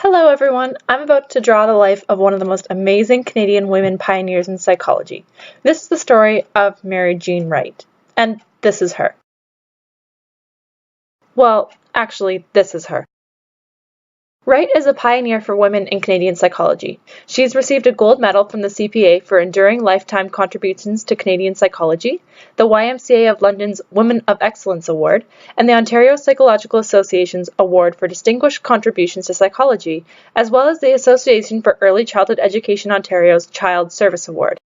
Hello everyone, I'm about to draw the life of one of the most amazing Canadian women pioneers in psychology. This is the story of Mary Jean Wright, and this is her. Well, actually, this is her. Wright is a pioneer for women in Canadian psychology. She has received a gold medal from the CPA for enduring lifetime contributions to Canadian psychology, the YMCA of London's Women of Excellence Award, and the Ontario Psychological Association's Award for Distinguished Contributions to Psychology, as well as the Association for Early Childhood Education Ontario's Child Service Award.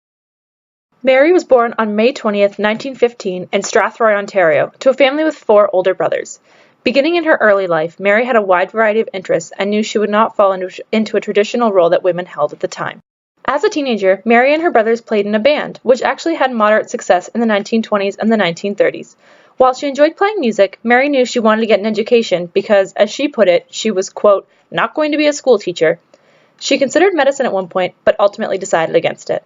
Mary was born on May 20th, 1915 in Strathroy, Ontario, to a family with 4 older brothers. Beginning in her early life, Mary had a wide variety of interests and knew she would not fall into a traditional role that women held at the time. As a teenager, Mary and her brothers played in a band, which actually had moderate success in the 1920s and the 1930s. While she enjoyed playing music, Mary knew she wanted to get an education because, as she put it, she was, quote, not going to be a school teacher. She considered medicine at one point, but ultimately decided against it.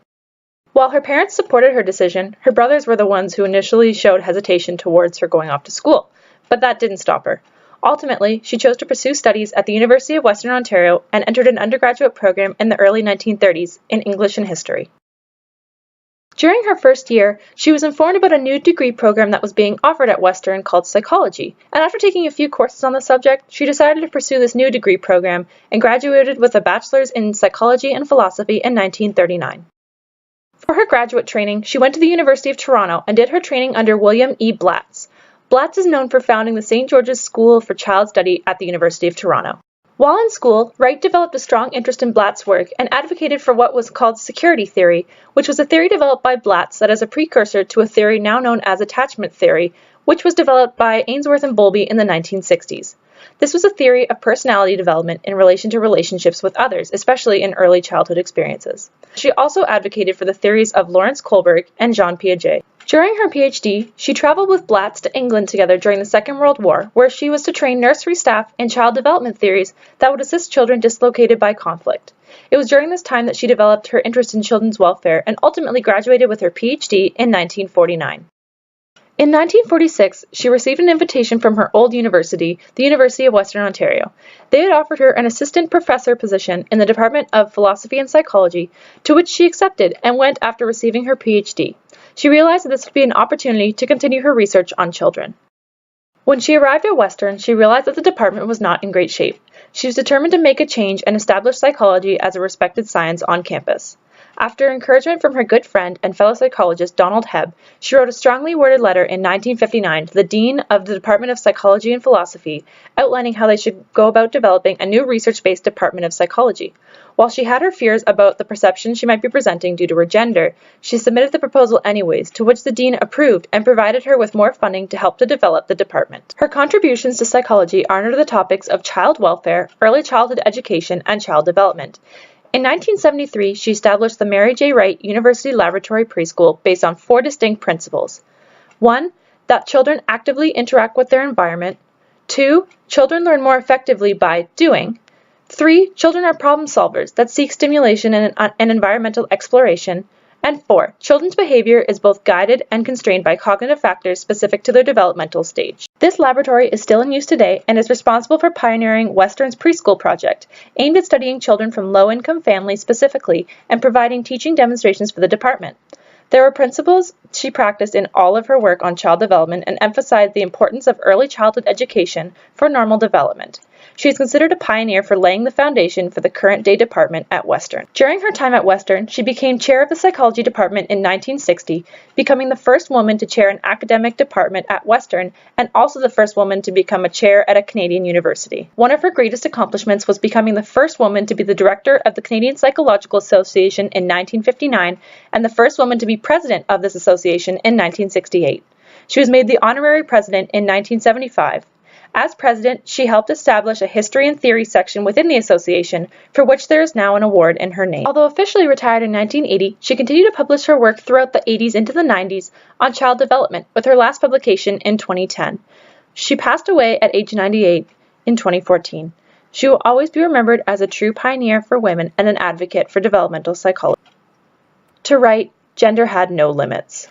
While her parents supported her decision, her brothers were the ones who initially showed hesitation towards her going off to school. But that didn't stop her. Ultimately, she chose to pursue studies at the University of Western Ontario and entered an undergraduate program in the early 1930s in English and history. During her first year, she was informed about a new degree program that was being offered at Western called psychology, and after taking a few courses on the subject, she decided to pursue this new degree program and graduated with a bachelor's in psychology and philosophy in 1939. For her graduate training, she went to the University of Toronto and did her training under William E. Blatz. Blatz is known for founding the St. George's School for Child Study at the University of Toronto. While in school, Wright developed a strong interest in Blatz's work and advocated for what was called security theory, which was a theory developed by Blatz that is a precursor to a theory now known as attachment theory, which was developed by Ainsworth and Bowlby in the 1960s. This was a theory of personality development in relation to relationships with others, especially in early childhood experiences. She also advocated for the theories of Lawrence Kohlberg and Jean Piaget. During her PhD, she traveled with Blatz to England together during the Second World War, where she was to train nursery staff in child development theories that would assist children dislocated by conflict. It was during this time that she developed her interest in children's welfare and ultimately graduated with her PhD in 1949. In 1946, she received an invitation from her old university, the University of Western Ontario. They had offered her an assistant professor position in the Department of Philosophy and Psychology, to which she accepted and went after receiving her PhD. She realized that this would be an opportunity to continue her research on children. When she arrived at Western, she realized that the department was not in great shape. She was determined to make a change and establish psychology as a respected science on campus. After encouragement from her good friend and fellow psychologist Donald Hebb, she wrote a strongly worded letter in 1959 to the Dean of the Department of Psychology and Philosophy, outlining how they should go about developing a new research-based department of psychology. While she had her fears about the perception she might be presenting due to her gender, she submitted the proposal anyways, to which the dean approved and provided her with more funding to help to develop the department. Her contributions to psychology are under the topics of child welfare, early childhood education, and child development. In 1973, she established the Mary J. Wright University Laboratory Preschool based on 4 distinct principles. 1. That children actively interact with their environment. 2. Children learn more effectively by doing. 3. Children are problem solvers that seek stimulation and environmental exploration. And 4. Children's behavior is both guided and constrained by cognitive factors specific to their developmental stage. This laboratory is still in use today and is responsible for pioneering Western's preschool project, aimed at studying children from low-income families specifically and providing teaching demonstrations for the department. There were principles she practiced in all of her work on child development and emphasized the importance of early childhood education for normal development. She is considered a pioneer for laying the foundation for the current-day department at Western. During her time at Western, she became chair of the psychology department in 1960, becoming the first woman to chair an academic department at Western and also the first woman to become a chair at a Canadian university. One of her greatest accomplishments was becoming the first woman to be the director of the Canadian Psychological Association in 1959 and the first woman to be president of this association in 1968. She was made the honorary president in 1975. As president, she helped establish a history and theory section within the association, for which there is now an award in her name. Although officially retired in 1980, she continued to publish her work throughout the 80s into the 90s on child development, with her last publication in 2010. She passed away at age 98 in 2014. She will always be remembered as a true pioneer for women and an advocate for developmental psychology. To Wright, gender had no limits.